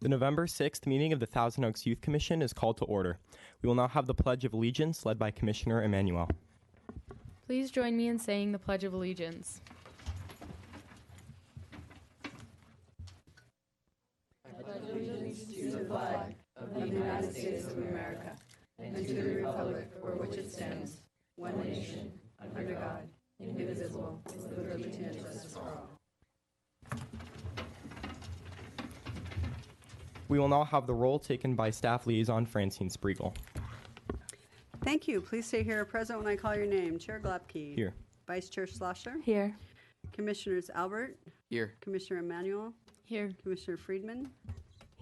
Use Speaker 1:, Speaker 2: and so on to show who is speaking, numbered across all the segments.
Speaker 1: The November 6th meeting of the Thousand Oaks Youth Commission is called to order. We will now have the Pledge of Allegiance led by Commissioner Emanuel.
Speaker 2: Please join me in saying the Pledge of Allegiance.
Speaker 3: I pledge allegiance to the flag of the United States of America and to the republic for which it stands, one nation, under God, indivisible, with liberty and justice for all.
Speaker 1: We will now have the roll taken by Staff Liaison Francine Spriegel.
Speaker 4: Thank you. Please stay here present when I call your name. Chair Glapke.
Speaker 1: Here.
Speaker 4: Vice Chair Schlosser.
Speaker 2: Here.
Speaker 4: Commissioners Albert.
Speaker 5: Here.
Speaker 4: Commissioner Emanuel.
Speaker 2: Here.
Speaker 4: Commissioner Friedman.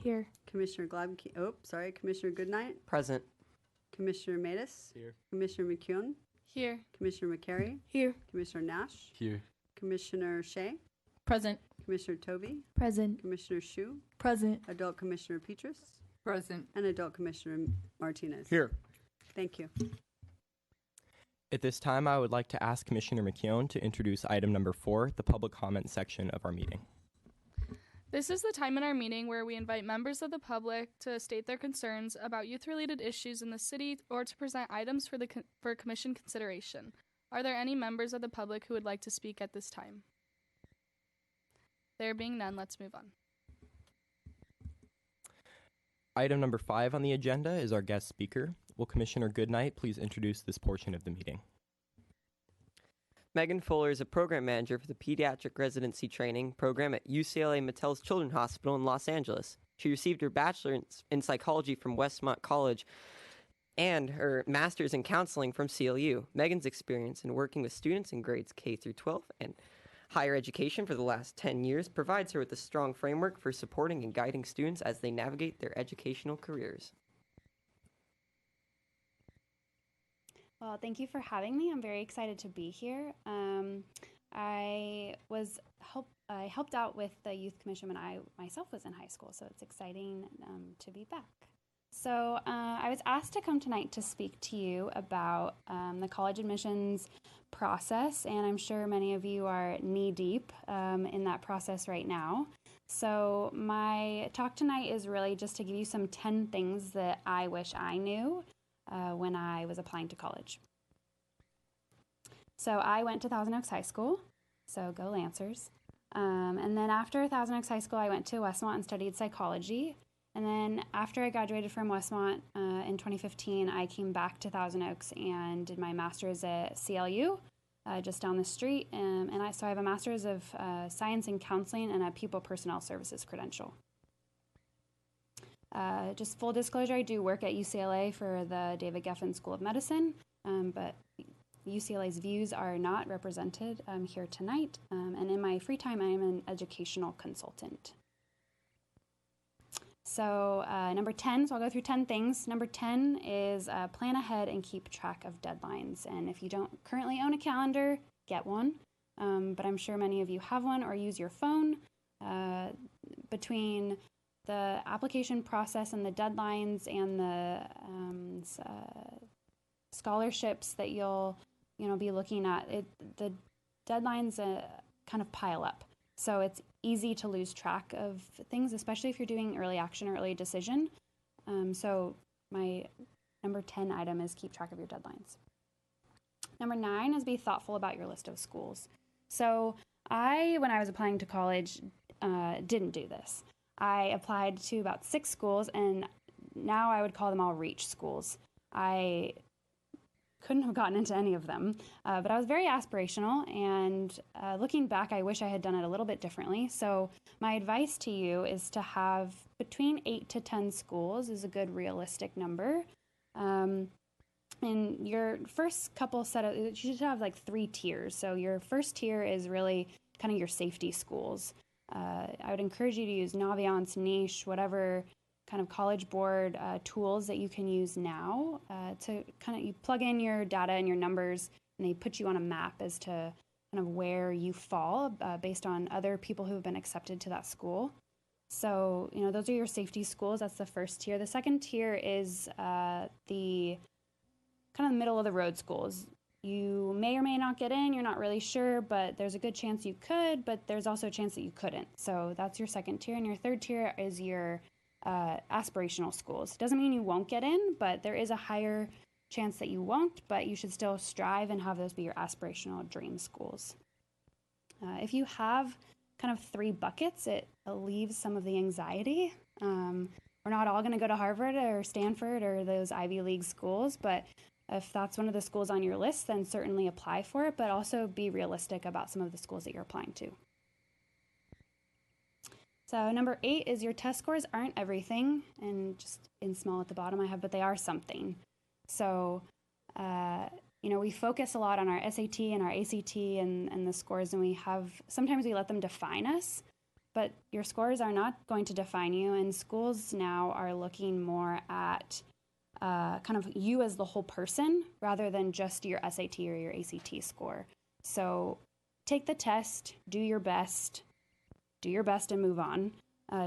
Speaker 2: Here.
Speaker 4: Commissioner Glapke. Commissioner Goodnight.
Speaker 5: Present.
Speaker 4: Commissioner Matus.
Speaker 5: Here.
Speaker 4: Commissioner McCune.
Speaker 2: Here.
Speaker 4: Commissioner McCary.
Speaker 2: Here.
Speaker 4: Commissioner Nash.
Speaker 5: Here.
Speaker 4: Commissioner Shea.
Speaker 2: Present.
Speaker 4: Commissioner Tovey.
Speaker 2: Present.
Speaker 4: Commissioner Shu.
Speaker 2: Present.
Speaker 4: Adult Commissioner Petrus.
Speaker 2: Present.
Speaker 4: And Adult Commissioner Martinez.
Speaker 5: Here.
Speaker 4: Thank you.
Speaker 1: At this time, I would like to ask Commissioner McKeown to introduce item number 4, the public comment section of our meeting.
Speaker 6: This is the time in our meeting where we invite members of the public to state their concerns about youth-related issues in the city or to present items for commission consideration. Are there any members of the public who would like to speak at this time? There being none, let's move on.
Speaker 1: Item number 5 on the agenda is our guest speaker. Will Commissioner Goodnight please introduce this portion of the meeting?
Speaker 7: Megan Fuller is a program manager for the Pediatric Residency Training program at UCLA Mattel's Children's Hospital in Los Angeles. She received her bachelor's in psychology from Westmont College and her master's in counseling from CLU. Megan's experience in working with students in grades K through 12 and higher education for the last 10 years provides her with a strong framework for supporting and guiding students as they navigate their educational careers.
Speaker 8: Well, thank you for having me. I'm very excited to be here. I helped out with the Youth Commission when I myself was in high school, so it's exciting to be back. So I was asked to come tonight to speak to you about the college admissions process, and I'm sure many of you are knee-deep in that process right now. So my talk tonight is really just to give you some 10 things that I wish I knew when I was applying to college. So I went to Thousand Oaks High School, so go Lancers. And then after Thousand Oaks High School, I went to Westmont and studied psychology. And then after I graduated from Westmont in 2015, I came back to Thousand Oaks and did my master's at CLU, just down the street. So I have a master's of science in counseling and a people personnel services credential. Just full disclosure, I do work at UCLA for the David Geffen School of Medicine, but UCLA's views are not represented here tonight. And in my free time, I am an educational consultant. So number 10, so I'll go through 10 things. Number 10 is plan ahead and keep track of deadlines. And if you don't currently own a calendar, get one. But I'm sure many of you have one or use your phone. Between the application process and the deadlines and the scholarships that you'll be looking at, the deadlines kind of pile up. So it's easy to lose track of things, especially if you're doing early action or early decision. So my number 10 item is keep track of your deadlines. Number 9 is be thoughtful about your list of schools. So when I was applying to college, didn't do this. I applied to about 6 schools, and now I would call them all reach schools. I couldn't have gotten into any of them, but I was very aspirational, and looking back, I wish I had done it a little bit differently. So my advice to you is to have between 8 to 10 schools is a good realistic number. And your first couple you should have like 3 tiers. So your first tier is really kind of your safety schools. I would encourage you to use Naviance, Niche, whatever kind of College Board tools that you can use now to you plug in your data and your numbers, and they put you on a map as to kind of where you fall based on other people who have been accepted to that school. So, those are your safety schools. That's the first tier. The second tier is the kind of middle of the road schools. You may or may not get in, you're not really sure, but there's a good chance you could, but there's also a chance that you couldn't. So that's your second tier. And your third tier is your aspirational schools. Doesn't mean you won't get in, but there is a higher chance that you won't, but you should still strive and have those be your aspirational dream schools. If you have kind of 3 buckets, it alleviates some of the anxiety. We're not all going to go to Harvard or Stanford or those Ivy League schools, but if that's one of the schools on your list, then certainly apply for it, but also be realistic about some of the schools that you're applying to. So number 8 is your test scores aren't everything, and just in small at the bottom I have, but they are something. So, we focus a lot on our SAT and our ACT and the scores, and sometimes we let them define us, but your scores are not going to define you, and schools now are looking more at kind of you as the whole person rather than just your SAT or your ACT score. So take the test, do your best and move on.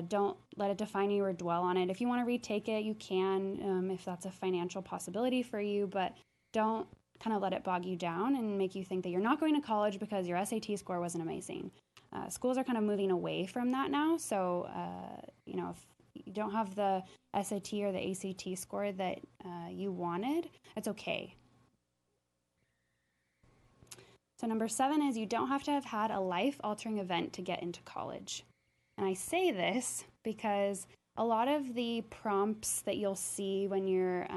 Speaker 8: Don't let it define you or dwell on it. If you want to retake it, you can, if that's a financial possibility for you, but don't kind of let it bog you down and make you think that you're not going to college because your SAT score wasn't amazing. Schools are kind of moving away from that now. So, if you don't have the SAT or the ACT score that you wanted, it's okay. So number 7 is you don't have to have had a life-altering event to get into college. And I say this because a lot of the prompts that you'll see when you're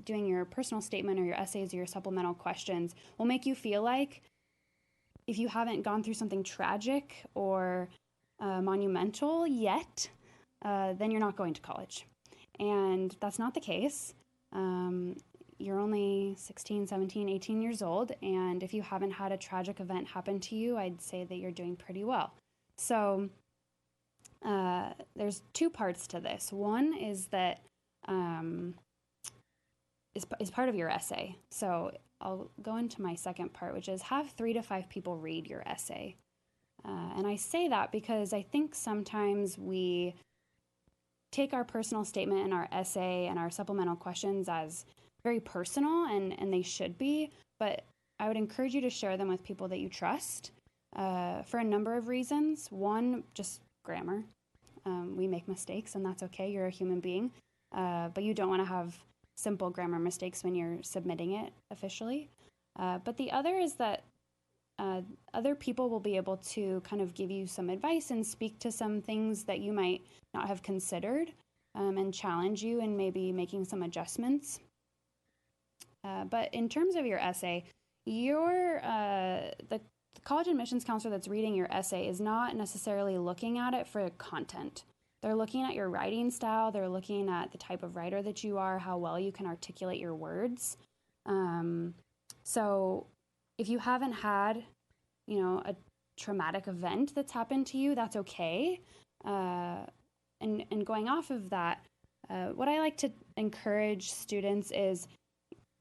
Speaker 8: doing your personal statement or your essays or your supplemental questions will make you feel like if you haven't gone through something tragic or monumental yet, then you're not going to college. And that's not the case. You're only 16, 17, 18 years old, and if you haven't had a tragic event happen to you, I'd say that you're doing pretty well. So there's 2 parts to this. One is that is part of your essay. So I'll go into my second part, which is have 3 to 5 people read your essay. And I say that because I think sometimes we take our personal statement and our essay and our supplemental questions as very personal, and they should be, but I would encourage you to share them with people that you trust for a number of reasons. One, just grammar. We make mistakes, and that's okay. You're a human being, but you don't want to have simple grammar mistakes when you're submitting it officially. But the other is that other people will be able to kind of give you some advice and speak to some things that you might not have considered and challenge you in maybe making some adjustments. But in terms of your essay, the college admissions counselor that's reading your essay is not necessarily looking at it for content. They're looking at your writing style. They're looking at the type of writer that you are, how well you can articulate your words. So if you haven't had, a traumatic event that's happened to you, that's okay. And going off of that, what I like to encourage students is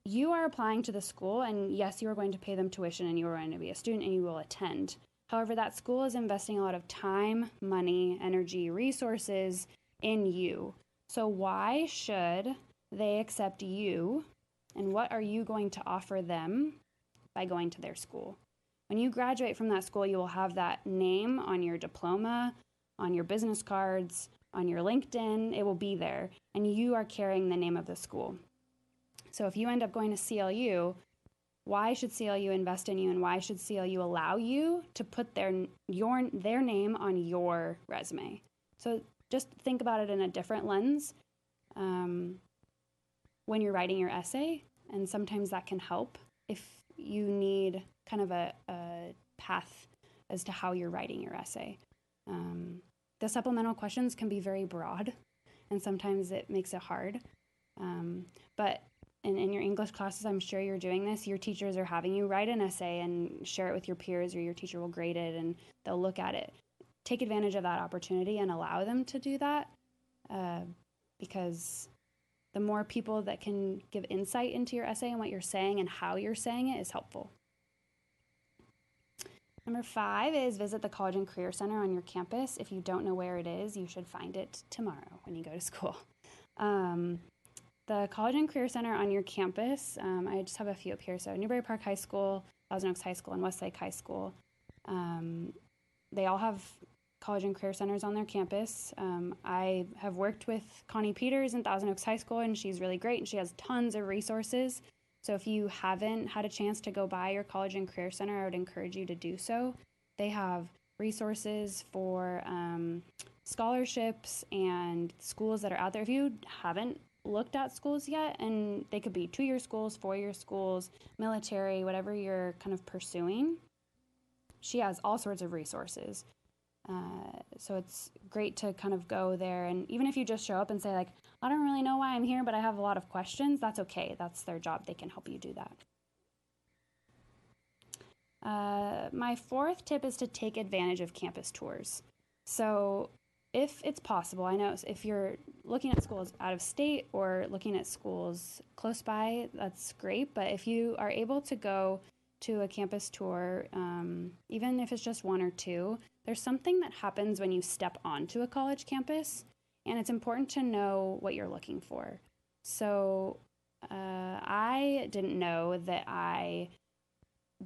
Speaker 8: you are applying to the school, and yes, you are going to pay them tuition and you are going to be a student and you will attend. However, that school is investing a lot of time, money, energy, resources in you. So why should they accept you, and what are you going to offer them by going to their school? When you graduate from that school, you will have that name on your diploma, on your business cards, on your LinkedIn. It will be there, and you are carrying the name of the school. So if you end up going to CLU, why should CLU invest in you, and why should CLU allow you to put their name on your resume? So just think about it in a different lens when you're writing your essay, and sometimes that can help if you need kind of a path as to how you're writing your essay. The supplemental questions can be very broad, and sometimes it makes it hard. But in your English classes, I'm sure you're doing this. Your teachers are having you write an essay and share it with your peers, or your teacher will grade it and they'll look at it. Take advantage of that opportunity and allow them to do that, because the more people that can give insight into your essay and what you're saying and how you're saying it is helpful. Number 5 is visit the College and Career Center on your campus. If you don't know where it is, you should find it tomorrow when you go to school. The College and Career Center on your campus, I just have a few up here. So Newbury Park High School, Thousand Oaks High School, and Westlake High School. They all have college and career centers on their campus. I have worked with Connie Peters in Thousand Oaks High School, and she's really great, and she has tons of resources. So if you haven't had a chance to go by your college and career center, I would encourage you to do so. They have resources for scholarships and schools that are out there. If you haven't looked at schools yet, and they could be 2-year schools, 4-year schools, military, whatever you're kind of pursuing, she has all sorts of resources. So it's great to kind of go there. And even if you just show up and say, like, I don't really know why I'm here, but I have a lot of questions, that's okay. That's their job. They can help you do that. My fourth tip is to take advantage of campus tours. So if it's possible, I know if you're looking at schools out of state or looking at schools close by, that's great. But if you are able to go to a campus tour, even if it's just 1 or 2, there's something that happens when you step onto a college campus, and it's important to know what you're looking for. So I didn't know that I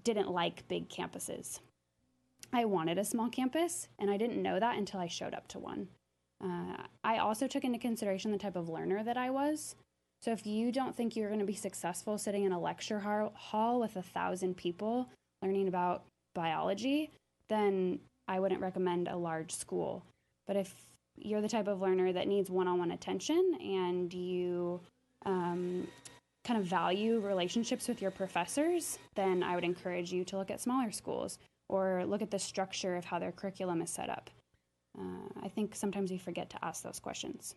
Speaker 8: didn't like big campuses. I wanted a small campus, and I didn't know that until I showed up to one. I also took into consideration the type of learner that I was. So if you don't think you're going to be successful sitting in a lecture hall with 1,000 people learning about biology, then I wouldn't recommend a large school. But if you're the type of learner that needs one-on-one attention and you kind of value relationships with your professors, then I would encourage you to look at smaller schools or look at the structure of how their curriculum is set up. I think sometimes we forget to ask those questions.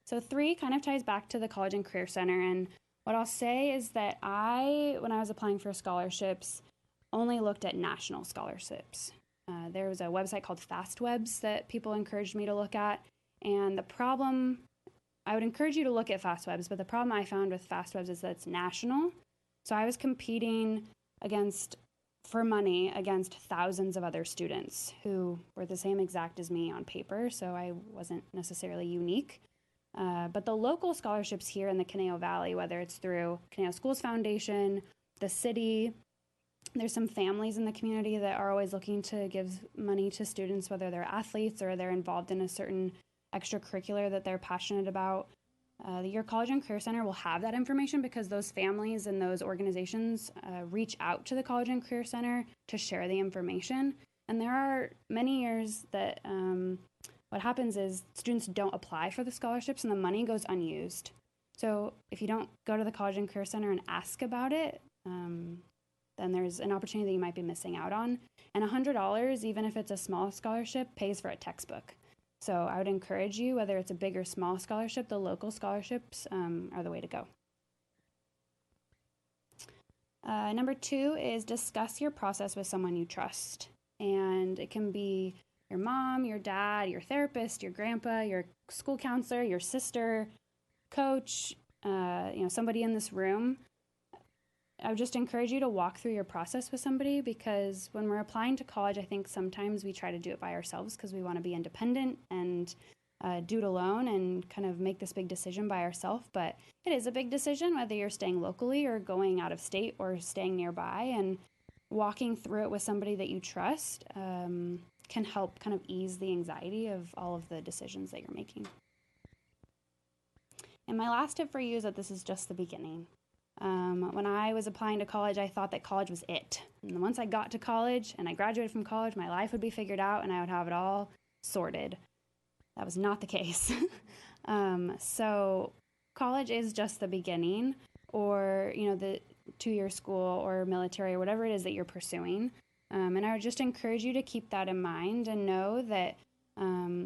Speaker 8: So 3 kind of ties back to the College and Career Center, and what I'll say is that when I was applying for scholarships, only looked at national scholarships. There was a website called FastWebs that people encouraged me to look at, and the problem, I would encourage you to look at FastWebs, but the problem I found with FastWebs is that it's national. So I was competing for money against thousands of other students who were the same exact as me on paper, so I wasn't necessarily unique. But the local scholarships here in the Conejo Valley, whether it's through Conejo Schools Foundation, the city, there's some families in the community that are always looking to give money to students, whether they're athletes or they're involved in a certain extracurricular that they're passionate about. Your College and Career Center will have that information because those families and those organizations reach out to the College and Career Center to share the information. And there are many years that what happens is students don't apply for the scholarships and the money goes unused. So if you don't go to the College and Career Center and ask about it, then there's an opportunity that you might be missing out on. And $100, even if it's a small scholarship, pays for a textbook. So I would encourage you, whether it's a big or small scholarship, the local scholarships are the way to go. Number 2 is discuss your process with someone you trust. And it can be your mom, your dad, your therapist, your grandpa, your school counselor, your sister, coach, somebody in this room. I would just encourage you to walk through your process with somebody, because when we're applying to college, I think sometimes we try to do it by ourselves because we want to be independent and do it alone and kind of make this big decision by ourselves. But it is a big decision whether you're staying locally or going out of state or staying nearby, and walking through it with somebody that you trust can help kind of ease the anxiety of all of the decisions that you're making. And my last tip for you is that this is just the beginning. When I was applying to college, I thought that college was it. And once I got to college and I graduated from college, my life would be figured out and I would have it all sorted. That was not the case. So college is just the beginning, or, the 2-year school or military or whatever it is that you're pursuing. And I would just encourage you to keep that in mind and know that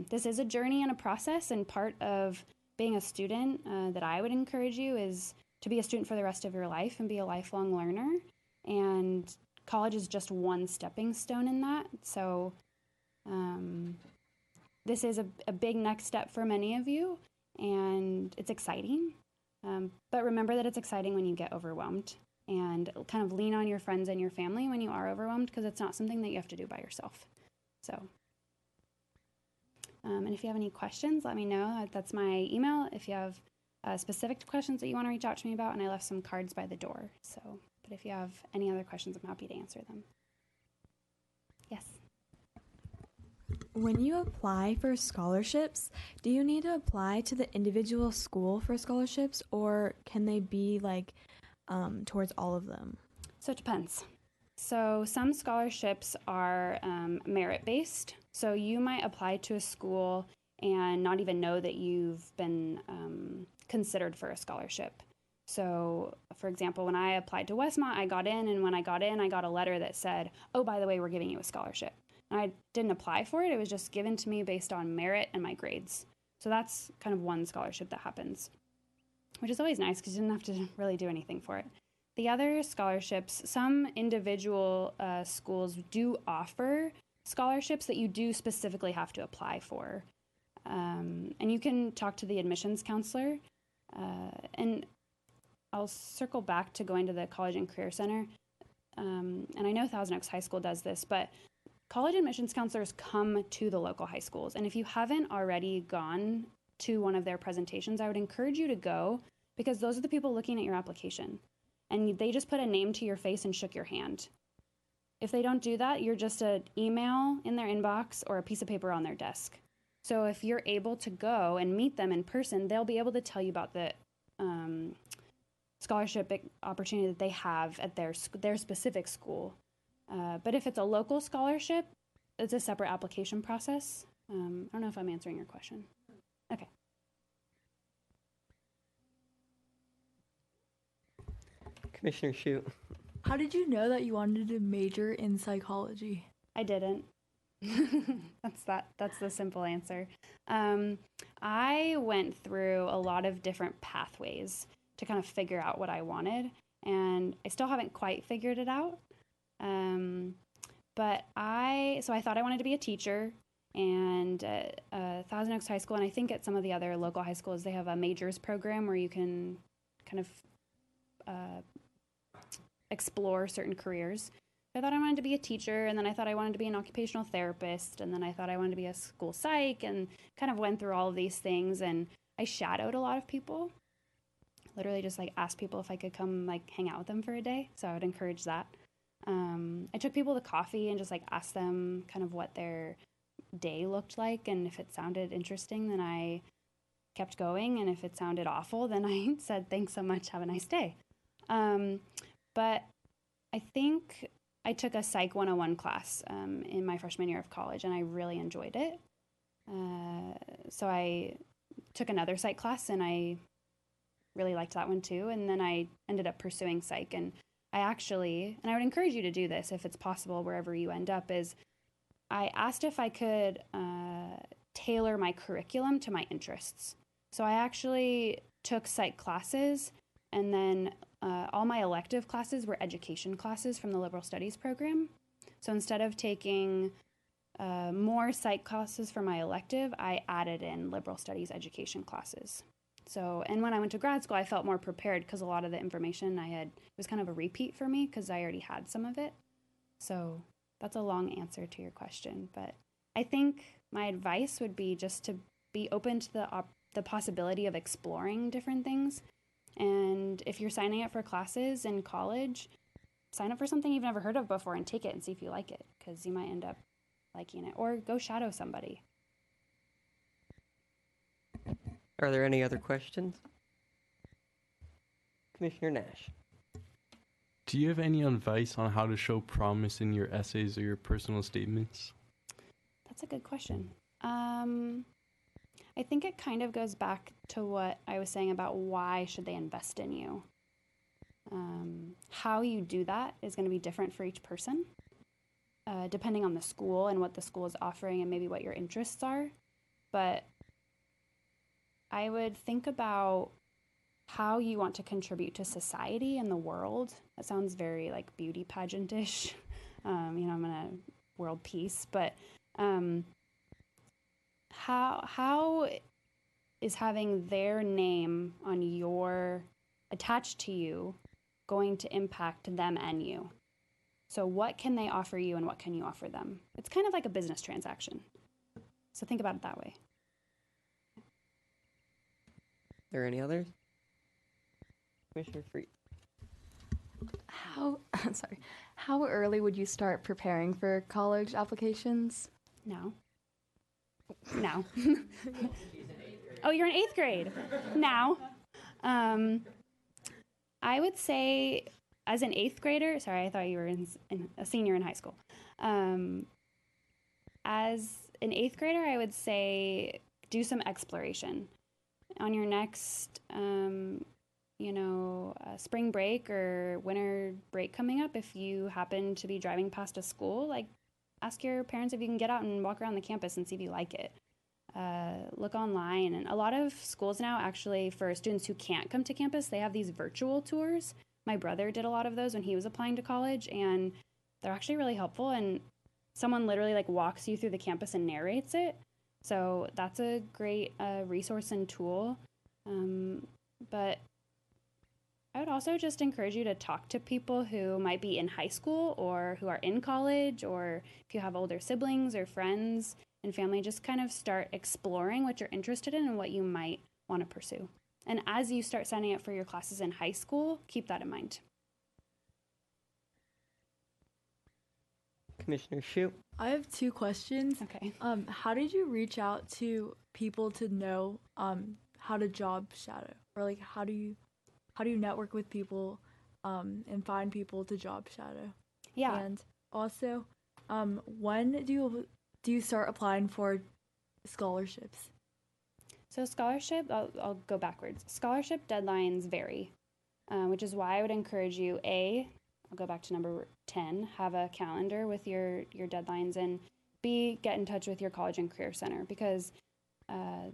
Speaker 8: this is a journey and a process, and part of being a student that I would encourage you is to be a student for the rest of your life and be a lifelong learner. And college is just one stepping stone in that. So this is a big next step for many of you, and it's exciting. But remember that it's exciting when you get overwhelmed, and kind of lean on your friends and your family when you are overwhelmed, because it's not something that you have to do by yourself. So, and if you have any questions, let me know. That's my email. If you have specific questions that you want to reach out to me about, and I left some cards by the door. But if you have any other questions, I'm happy to answer them. Yes.
Speaker 5: when you apply for scholarships, do you need to apply to the individual school for scholarships, or can they be like towards all of them?
Speaker 8: So it depends. So some scholarships are merit-based. So you might apply to a school and not even know that you've been considered for a scholarship. So, for example, when I applied to Westmont, I got in, and when I got in, I got a letter that said, oh, by the way, we're giving you a scholarship. And I didn't apply for it. It was just given to me based on merit and my grades. So that's kind of one scholarship that happens, which is always nice because you didn't have to really do anything for it. The other scholarships, some individual schools do offer scholarships that you do specifically have to apply for. And you can talk to the admissions counselor. And I'll circle back to going to the College and Career Center. And I know Thousand Oaks High School does this, but college admissions counselors come to the local high schools. And if you haven't already gone to one of their presentations, I would encourage you to go, because those are the people looking at your application. And they just put a name to your face and shook your hand. If they don't do that, you're just an email in their inbox or a piece of paper on their desk. So if you're able to go and meet them in person, they'll be able to tell you about the scholarship opportunity that they have at their specific school. But if it's a local scholarship, it's a separate application process. I don't know if I'm answering your question. Okay.
Speaker 7: Commissioner Shute.
Speaker 5: How did you know that you wanted to major in psychology?
Speaker 8: I didn't. That's the simple answer. I went through a lot of different pathways to kind of figure out what I wanted, and I still haven't quite figured it out. But I thought I wanted to be a teacher, and Thousand Oaks High School, and I think at some of the other local high schools, they have a majors program where you can kind of explore certain careers. I thought I wanted to be a teacher, and then I thought I wanted to be an occupational therapist, and then I thought I wanted to be a school psych, and kind of went through all of these things, and I shadowed a lot of people. Literally just like asked people if I could come like hang out with them for a day, so I would encourage that. I took people to coffee and just like asked them kind of what their day looked like, and if it sounded interesting, then I kept going, and if it sounded awful, then I said, thanks so much, have a nice day. But I think I took a Psych 101 class in my freshman year of college, and I really enjoyed it. So I took another psych class, and I really liked that one too. And then I ended up pursuing psych. And I would encourage you to do this if it's possible wherever you end up, is I asked if I could tailor my curriculum to my interests. So I actually took psych classes, and then all my elective classes were education classes from the liberal studies program. So instead of taking more psych classes for my elective, I added in liberal studies education classes. So, and when I went to grad school, I felt more prepared because a lot of the information I had was kind of a repeat for me because I already had some of it. So that's a long answer to your question, but I think my advice would be just to be open to the possibility of exploring different things. And if you're signing up for classes in college, sign up for something you've never heard of before and take it and see if you like it, because you might end up liking it, or go shadow somebody.
Speaker 7: Are there any other questions? Commissioner Nash.
Speaker 9: Do you have any advice on how to show promise in your essays or your personal statements?
Speaker 8: That's a good question. I think it kind of goes back to what I was saying about why should they invest in you. How you do that is going to be different for each person, depending on the school and what the school is offering and maybe what your interests are. But I would think about how you want to contribute to society and the world. That sounds very like beauty pageant-ish. I'm in a world peace, but how is having their name on attached to you going to impact them and you? So what can they offer you and what can you offer them? It's kind of like a business transaction. So think about it that way.
Speaker 7: Are there any others? Commissioner Freed.
Speaker 10: How early would you start preparing for college applications?
Speaker 8: No. now. Oh, you're in 8th grade now. I would say, as an 8th grader, sorry, I thought you were a senior in high school. As an 8th grader, I would say do some exploration. On your next, spring break or winter break coming up, if you happen to be driving past a school, like ask your parents if you can get out and walk around the campus and see if you like it. Look online, and a lot of schools now actually, for students who can't come to campus, they have these virtual tours. My brother did a lot of those when he was applying to college, and they're actually really helpful, and someone literally like walks you through the campus and narrates it. So that's a great resource and tool. But I would also just encourage you to talk to people who might be in high school or who are in college, or if you have older siblings or friends and family, just kind of start exploring what you're interested in and what you might want to pursue. And as you start signing up for your classes in high school, keep that in mind.
Speaker 7: Commissioner Shu.
Speaker 10: I have 2 questions.
Speaker 8: Okay.
Speaker 10: How did you reach out to people to know how to job shadow, or like how do you network with people and find people to job shadow?
Speaker 8: Yeah.
Speaker 10: And also, when do you start applying for scholarships?
Speaker 8: So scholarship, I'll go backwards. Scholarship deadlines vary, which is why I would encourage you, I'll go back to number 10, have a calendar with your deadlines, and B, get in touch with your college and career center, because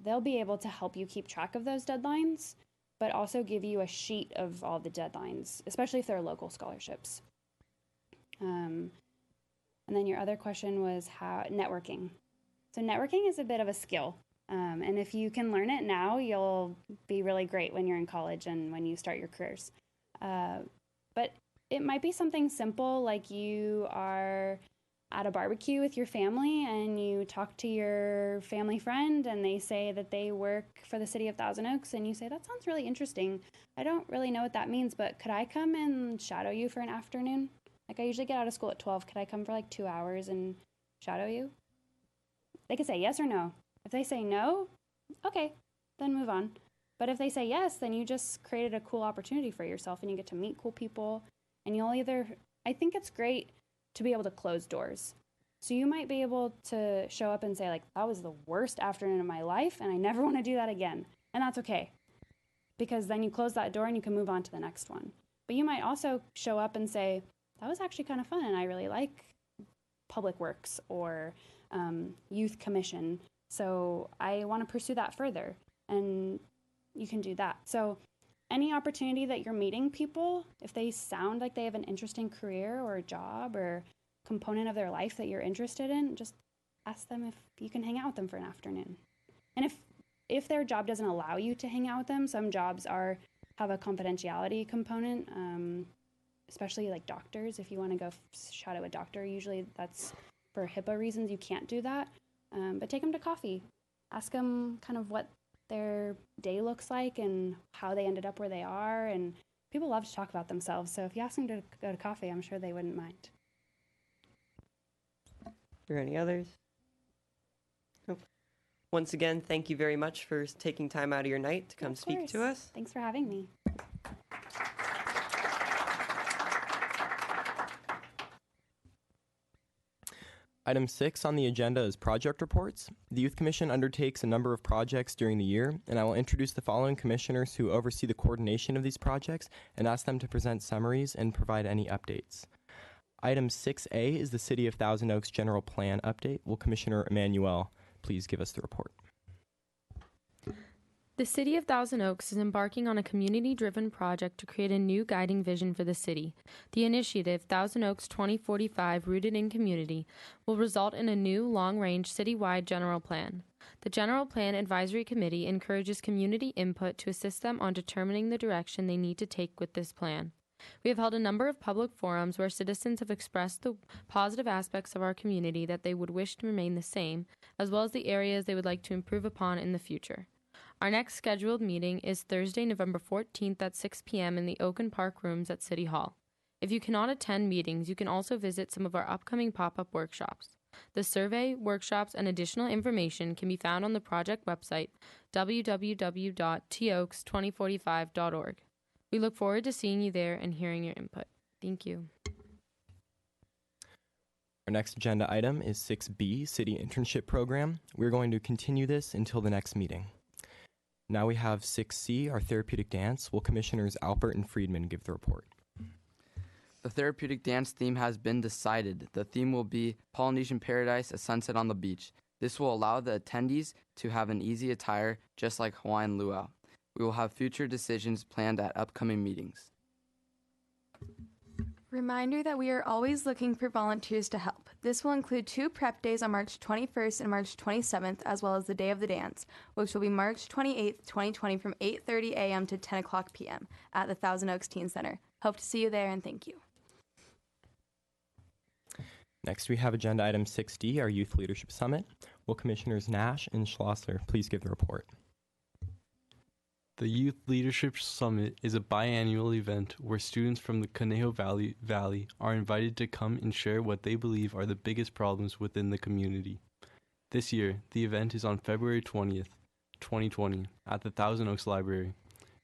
Speaker 8: they'll be able to help you keep track of those deadlines, but also give you a sheet of all the deadlines, especially if they're local scholarships. And then your other question was how networking. So networking is a bit of a skill. And if you can learn it now, you'll be really great when you're in college and when you start your careers. But it might be something simple, like you are at a barbecue with your family and you talk to your family friend and they say that they work for the city of Thousand Oaks, and you say, that sounds really interesting. I don't really know what that means, but could I come and shadow you for an afternoon? Like, I usually get out of school at 12. Could I come for like 2 hours and shadow you? They could say yes or no. If they say no, okay, then move on. But if they say yes, then you just created a cool opportunity for yourself and you get to meet cool people. And you'll I think it's great to be able to close doors. So you might be able to show up and say, like, that was the worst afternoon of my life and I never want to do that again. And that's okay, because then you close that door and you can move on to the next one. But you might also show up and say, that was actually kind of fun and I really like public works or youth commission. So I want to pursue that further. And you can do that. So any opportunity that you're meeting people, if they sound like they have an interesting career or a job or component of their life that you're interested in, just ask them if you can hang out with them for an afternoon. And if their job doesn't allow you to hang out with them, some jobs have a confidentiality component, especially like doctors. If you want to go shadow a doctor, usually that's for HIPAA reasons, you can't do that. But take them to coffee. Ask them kind of what their day looks like and how they ended up where they are. And people love to talk about themselves. So if you ask them to go to coffee, I'm sure they wouldn't mind.
Speaker 7: Are there any others? Nope. Once again, thank you very much for taking time out of your night to come speak to us.
Speaker 8: Thanks for having me.
Speaker 1: Item 6 on the agenda is project reports. The Youth Commission undertakes a number of projects during the year, and I will introduce the following commissioners who oversee the coordination of these projects and ask them to present summaries and provide any updates. Item 6A is the City of Thousand Oaks General Plan update. Will Commissioner Emanuel please give us the report?
Speaker 2: The City of Thousand Oaks is embarking on a community-driven project to create a new guiding vision for the city. The initiative, Thousand Oaks 2045 Rooted in Community, will result in a new long-range citywide general plan. The General Plan Advisory Committee encourages community input to assist them on determining the direction they need to take with this plan. We have held a number of public forums where citizens have expressed the positive aspects of our community that they would wish to remain the same, as well as the areas they would like to improve upon in the future. Our next scheduled meeting is Thursday, November 14th at 6 p.m. in the Oaken Park Rooms at City Hall. If you cannot attend meetings, you can also visit some of our upcoming pop-up workshops. The survey, workshops, and additional information can be found on the project website, www.toaks2045.org. We look forward to seeing you there and hearing your input. Thank you.
Speaker 1: Our next agenda item is 6B, City Internship Program. We're going to continue this until the next meeting. Now we have 6C, our therapeutic dance. Will Commissioners Alpert and Friedman give the report?
Speaker 11: The therapeutic dance theme has been decided. The theme will be Polynesian Paradise, a sunset on the beach. This will allow the attendees to have an easy attire, just like Hawaiian luau. We will have future decisions planned at upcoming meetings.
Speaker 10: Reminder that we are always looking for volunteers to help. This will include 2 prep days on March 21st and March 27th, as well as the day of the dance, which will be March 28th, 2020 from 8:30 a.m. to 10 o'clock p.m. at the Thousand Oaks Teen Center. Hope to see you there, and thank you.
Speaker 1: Next, we have agenda item 6D, our Youth Leadership Summit. Will Commissioners Nash and Schlosser please give the report?
Speaker 9: The Youth Leadership Summit is a biannual event where students from the Conejo Valley are invited to come and share what they believe are the biggest problems within the community. This year, the event is on February 20th, 2020, at the Thousand Oaks Library.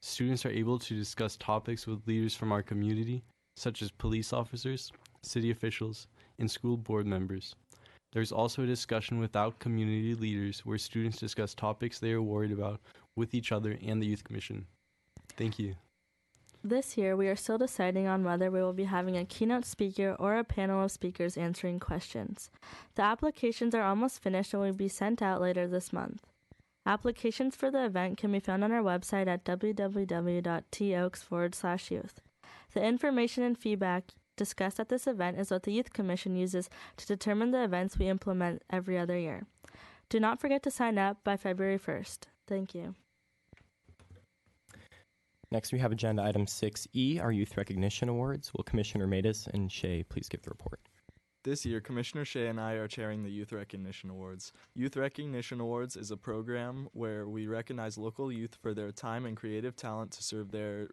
Speaker 9: Students are able to discuss topics with leaders from our community, such as police officers, city officials, and school board members. There's also a discussion without community leaders where students discuss topics they are worried about with each other and the Youth Commission. Thank you.
Speaker 12: This year, we are still deciding on whether we will be having a keynote speaker or a panel of speakers answering questions. The applications are almost finished and will be sent out later this month. Applications for the event can be found on our website at www.toaks.org/youth. The information and feedback discussed at this event is what the Youth Commission uses to determine the events we implement every other year. Do not forget to sign up by February 1st. Thank you.
Speaker 1: Next, we have agenda item 6E, our Youth Recognition Awards. Will Commissioner Matus and Shea please give the report?
Speaker 13: This year, Commissioner Shea and I are chairing the Youth Recognition Awards. Youth Recognition Awards is a program where we recognize local youth for their time and creative talent to serve their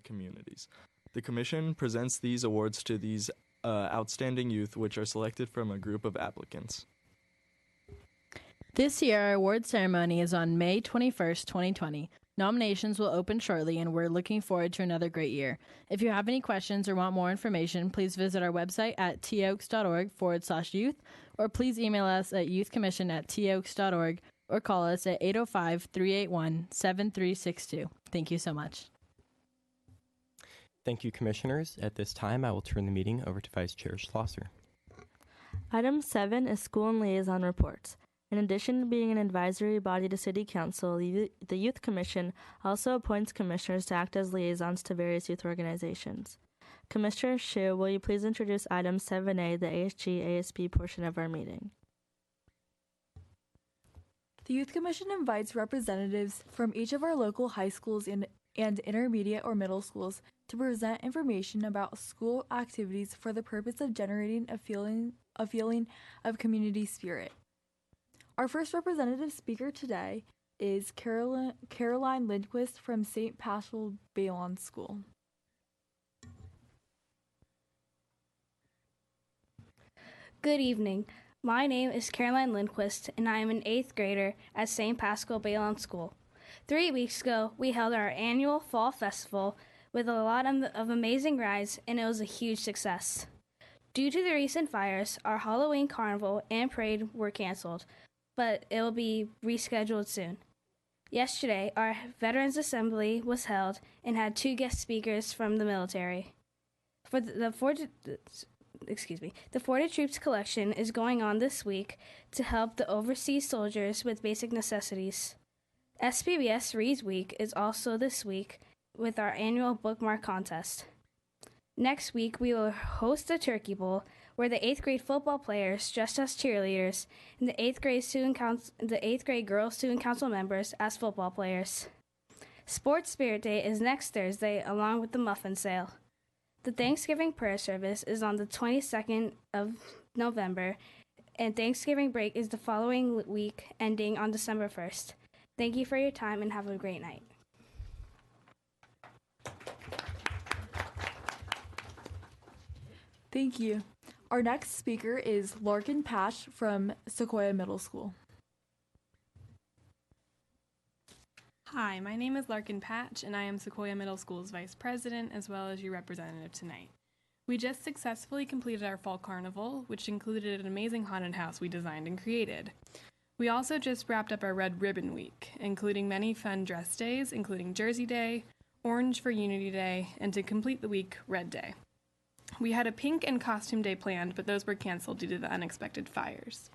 Speaker 13: communities. The Commission presents these awards to these outstanding youth, which are selected from a group of applicants.
Speaker 14: This year, our award ceremony is on May 21st, 2020. Nominations will open shortly, and we're looking forward to another great year. If you have any questions or want more information, please visit our website at toaks.org/youth, or please email us at youthcommission@toaks.org, or call us at 805-381-7362. Thank you so much.
Speaker 1: Thank you, Commissioners. At this time, I will turn the meeting over to Vice Chair Schlosser.
Speaker 12: Item 7 is School and Liaison Reports. In addition to being an advisory body to City Council, the Youth Commission also appoints commissioners to act as liaisons to various youth organizations. Commissioner Shu, will you please introduce item 7A, the ASG-ASB portion of our meeting?
Speaker 10: The Youth Commission invites representatives from each of our local high schools and intermediate or middle schools to present information about school activities for the purpose of generating a feeling of community spirit. Our first representative speaker today is Caroline Lindquist from St. Paschal Baylon School.
Speaker 15: Good evening. My name is Caroline Lindquist, and I am an 8th grader at St. Paschal Baylon School. 3 weeks ago, we held our annual fall festival with a lot of amazing rides, and it was a huge success. Due to the recent fires, our Halloween carnival and parade were canceled, but it will be rescheduled soon. Yesterday, our Veterans Assembly was held and had 2 guest speakers from the military. The Forted Troops collection is going on this week to help the overseas soldiers with basic necessities. SPBS Reads Week is also this week with our annual bookmark contest. Next week, we will host a Turkey Bowl where the 8th grade football players dressed as cheerleaders and the 8th grade girls student council members as football players. Sports Spirit Day is next Thursday along with the muffin sale. The Thanksgiving prayer service is on the 22nd of November, and Thanksgiving break is the following week ending on December 1st. Thank you for your time and have a great night.
Speaker 10: Thank you. Our next speaker is Larkin Patch from Sequoia Middle School.
Speaker 16: Hi, my name is Larkin Patch, and I am Sequoia Middle School's Vice President as well as your representative tonight. We just successfully completed our fall carnival, which included an amazing haunted house we designed and created. We also just wrapped up our Red Ribbon Week, including many fun dress days, including Jersey Day, Orange for Unity Day, and to complete the week, Red Day. We had a pink and costume day planned, but those were canceled due to the unexpected fires.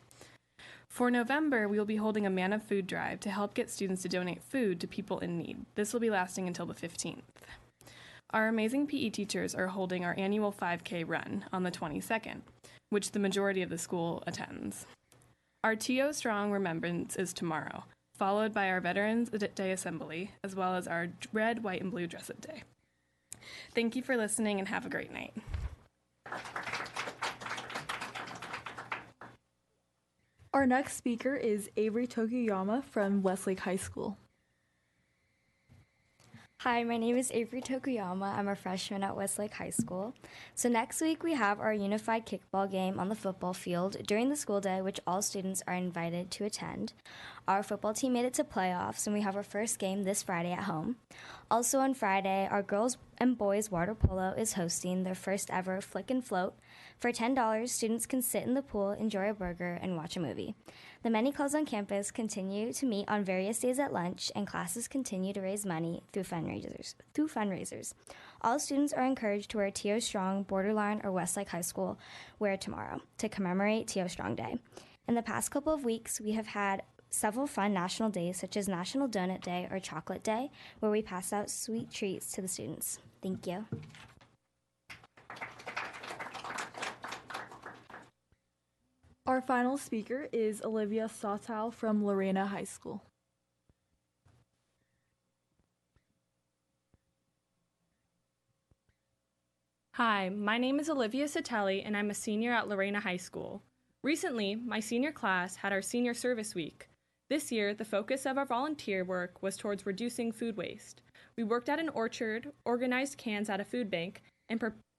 Speaker 16: For November, we will be holding a Man of Food drive to help get students to donate food to people in need. This will be lasting until the 15th. Our amazing PE teachers are holding our annual 5K run on the 22nd, which the majority of the school attends. Our TO Strong Remembrance is tomorrow, followed by our Veterans Day Assembly, as well as our red, white, and blue dress-up day. Thank you for listening and have a great night.
Speaker 10: Our next speaker is Avery Tokuyama from Westlake High School.
Speaker 17: Hi, my name is Avery Tokuyama. I'm a freshman at Westlake High School. So next week we have our unified kickball game on the football field during the school day, which all students are invited to attend. Our football team made it to playoffs, and we have our first game this Friday at home. Also on Friday, our girls and boys water polo is hosting their first ever Flick and Float. For $10, students can sit in the pool, enjoy a burger, and watch a movie. The many clubs on campus continue to meet on various days at lunch, and classes continue to raise money through fundraisers. All students are encouraged to wear TO Strong, Borderline, or Westlake High School wear tomorrow to commemorate TO Strong Day. In the past couple of weeks, we have had several fun national days, such as National Donut Day or Chocolate Day, where we pass out sweet treats to the students. Thank you.
Speaker 10: Our final speaker is Olivia Sawtell from Lorena High School.
Speaker 18: Hi, my name is Olivia Satelli, and I'm a senior at Lorena High School. Recently, my senior class had our Senior Service Week. This year, the focus of our volunteer work was towards reducing food waste. We worked at an orchard, organized cans at a food bank,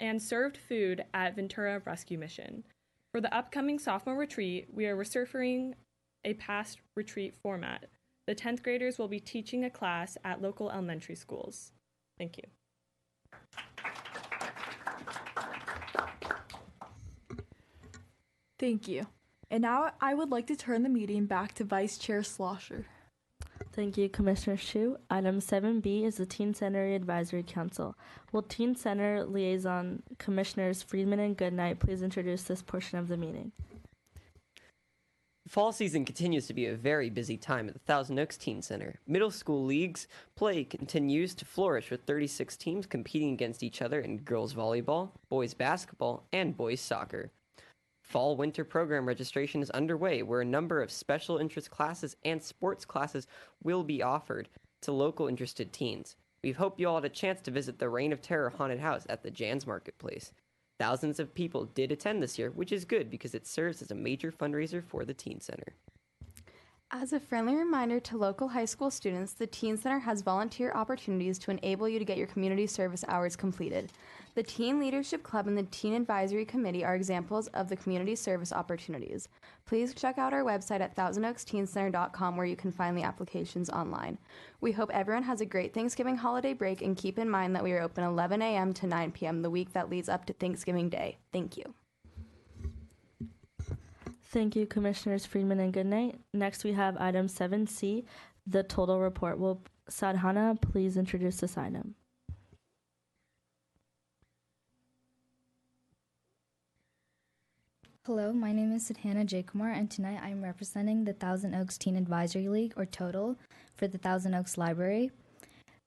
Speaker 18: and served food at Ventura Rescue Mission. For the upcoming sophomore retreat, we are resurfacing a past retreat format. The 10th graders will be teaching a class at local elementary schools. Thank you.
Speaker 10: Thank you. And now I would like to turn the meeting back to Vice Chair Slosher.
Speaker 12: Thank you, Commissioner Shu. Item 7B is the Teen Center Advisory Council. Will Teen Center Liaison Commissioners Friedman and Goodnight please introduce this portion of the meeting?
Speaker 7: The fall season continues to be a very busy time at the Thousand Oaks Teen Center. Middle school leagues play continues to flourish with 36 teams competing against each other in girls volleyball, boys basketball, and boys soccer. Fall-winter program registration is underway, where a number of special interest classes and sports classes will be offered to local interested teens. We hope you all had a chance to visit the Reign of Terror Haunted House at the Jan's Marketplace. Thousands of people did attend this year, which is good because it serves as a major fundraiser for the Teen Center.
Speaker 19: As a friendly reminder to local high school students, the Teen Center has volunteer opportunities to enable you to get your community service hours completed. The Teen Leadership Club and the Teen Advisory Committee are examples of the community service opportunities. Please check out our website at thousandoaksteencenter.com where you can find the applications online. We hope everyone has a great Thanksgiving holiday break, and keep in mind that we are open 11 a.m. to 9 p.m. the week that leads up to Thanksgiving Day. Thank you.
Speaker 12: Thank you, Commissioners Friedman and Goodnight. Next, we have item 7C, the total report. Will Sadhana please introduce this item?
Speaker 20: Hello, my name is Sadhana Jaykumar, and tonight I am representing the Thousand Oaks Teen Advisory League, or TOTAL, for the Thousand Oaks Library.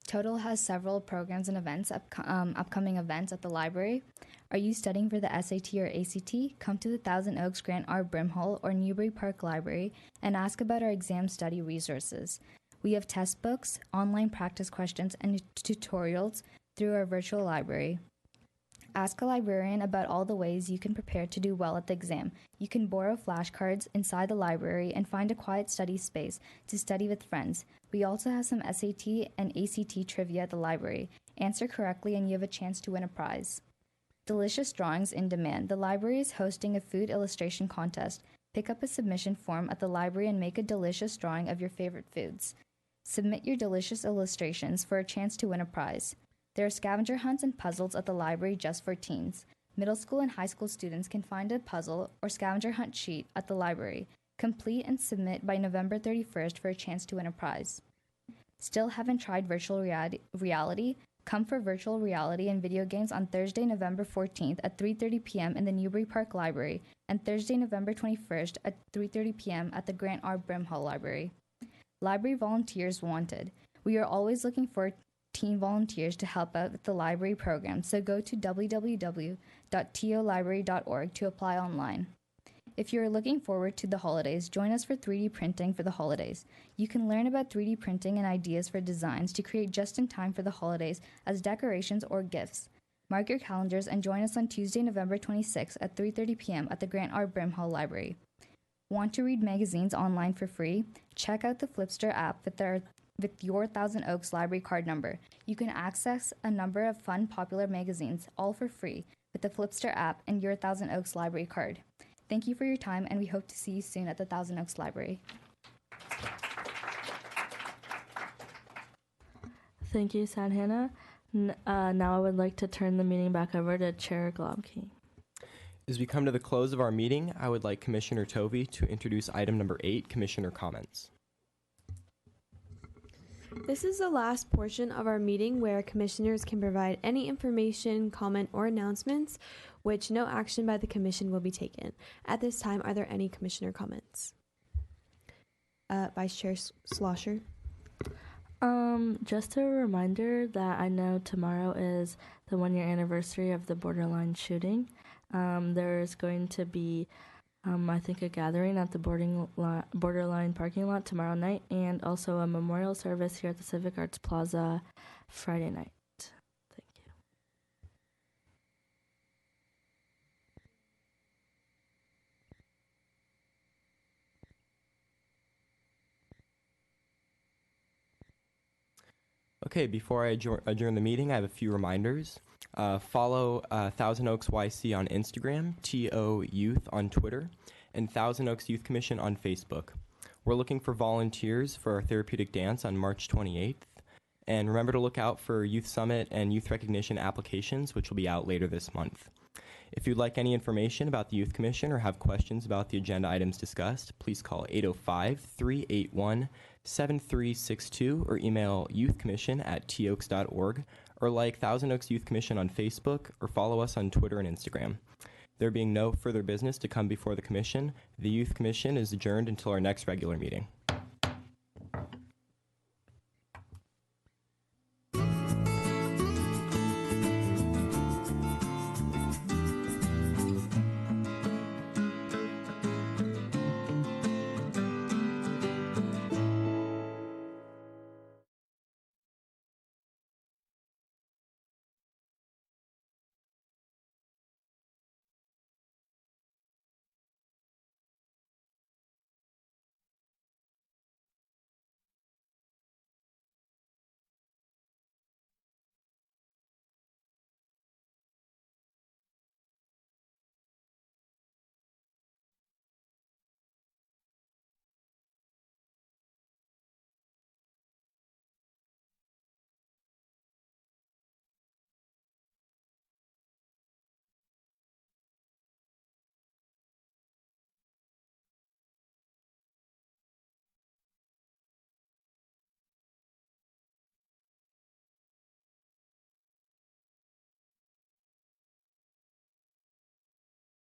Speaker 20: TOTAL has several programs and events, upcoming events at the library. Are you studying for the SAT or ACT? Come to the Thousand Oaks Grant R. Brimhall or Newbury Park Library and ask about our exam study resources. We have test books, online practice questions, and tutorials through our virtual library. Ask a librarian about all the ways you can prepare to do well at the exam. You can borrow flashcards inside the library and find a quiet study space to study with friends. We also have some SAT and ACT trivia at the library. Answer correctly and you have a chance to win a prize. Delicious drawings in demand. The library is hosting a food illustration contest. Pick up a submission form at the library and make a delicious drawing of your favorite foods. Submit your delicious illustrations for a chance to win a prize. There are scavenger hunts and puzzles at the library just for teens. Middle school and high school students can find a puzzle or scavenger hunt sheet at the library. Complete and submit by November 31st for a chance to win a prize. Still haven't tried virtual reality? Come for virtual reality and video games on Thursday, November 14th at 3:30 p.m. in the Newbury Park Library and Thursday, November 21st at 3:30 p.m. at the Grant R. Brimhall Library. Library volunteers wanted. We are always looking for teen volunteers to help out with the library program, so go to www.tolibrary.org to apply online. If you are looking forward to the holidays, join us for 3D printing for the holidays. You can learn about 3D printing and ideas for designs to create just in time for the holidays as decorations or gifts. Mark your calendars and join us on Tuesday, November 26th at 3:30 p.m. at the Grant R. Brimhall Library. Want to read magazines online for free? Check out the Flipster app with your Thousand Oaks Library card number. You can access a number of fun, popular magazines, all for free, with the Flipster app and your Thousand Oaks Library card. Thank you for your time, and we hope to see you soon at the Thousand Oaks Library.
Speaker 12: Thank you, Sadhana. Now I would like to turn the meeting back over to Chair Globkey.
Speaker 1: As we come to the close of our meeting, I would like Commissioner Tovey to introduce item number 8, Commissioner Comments.
Speaker 21: This is the last portion of our meeting where commissioners can provide any information, comment, or announcements which no action by the commission will be taken. At this time, are there any commissioner comments? Vice Chair Slosher.
Speaker 12: Just a reminder that I know tomorrow is the 1-year anniversary of the Borderline shooting. There's going to be I think a gathering at the Borderline parking lot tomorrow night, and also a memorial service here at the Civic Arts Plaza Friday night. Thank you.
Speaker 1: Okay, before I adjourn the meeting, I have a few reminders. Follow Thousand Oaks YC on Instagram, TO Youth on Twitter, and Thousand Oaks Youth Commission on Facebook. We're looking for volunteers for our therapeutic dance on March 28th. And remember to look out for Youth Summit and Youth Recognition applications, which will be out later this month. If you'd like any information about the Youth Commission or have questions about the agenda items discussed, please call 805-381-7362 or email youthcommission@toaks.org, or like Thousand Oaks Youth Commission on Facebook, or follow us on Twitter and Instagram. There being no further business to come before the Commission, the Youth Commission is adjourned until our next regular meeting.